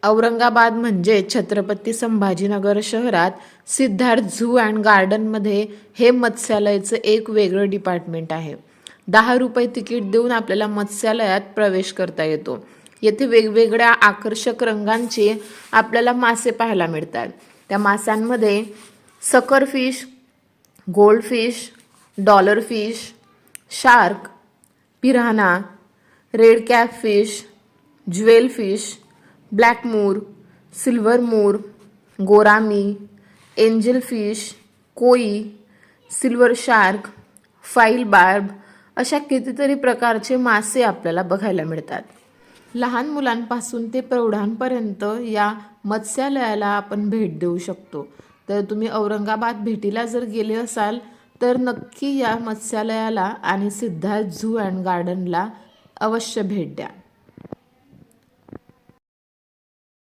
औरंगाबाद म्हणजे छत्रपती संभाजीनगर शहरात Siddharth zoo and गार्डनमध्ये हे मत्स्यालयाचं एक वेगळं डिपार्टमेंट आहे. 10 रुपये तिकीट देऊन आपल्याला मत्स्यालयात प्रवेश करता येतो. येथे वेगवेगळ्या आकर्षक रंगांचे आपल्याला मासे पाहायला मिळतात. त्या माशांमध्ये sucker fish, gold fish, dollar fish, shark, piranha, red cap fish, jewel fish, black moor, silver moor, gourami, angel fish, koi, silver shark, file barb अशा कितीतरी प्रकारचे मासे आपल्याला बघायला मिळतात. लहान मुलांपासून ते प्रौढांपर्यंत या मत्स्यालयाला आपण भेट देऊ शकतो. तर तुम्ही औरंगाबाद भेटीला जर गेले असाल तर नक्की या मत्स्यालयाला आणि सिद्धार्थ झू अँड गार्डनला अवश्य भेट द्या.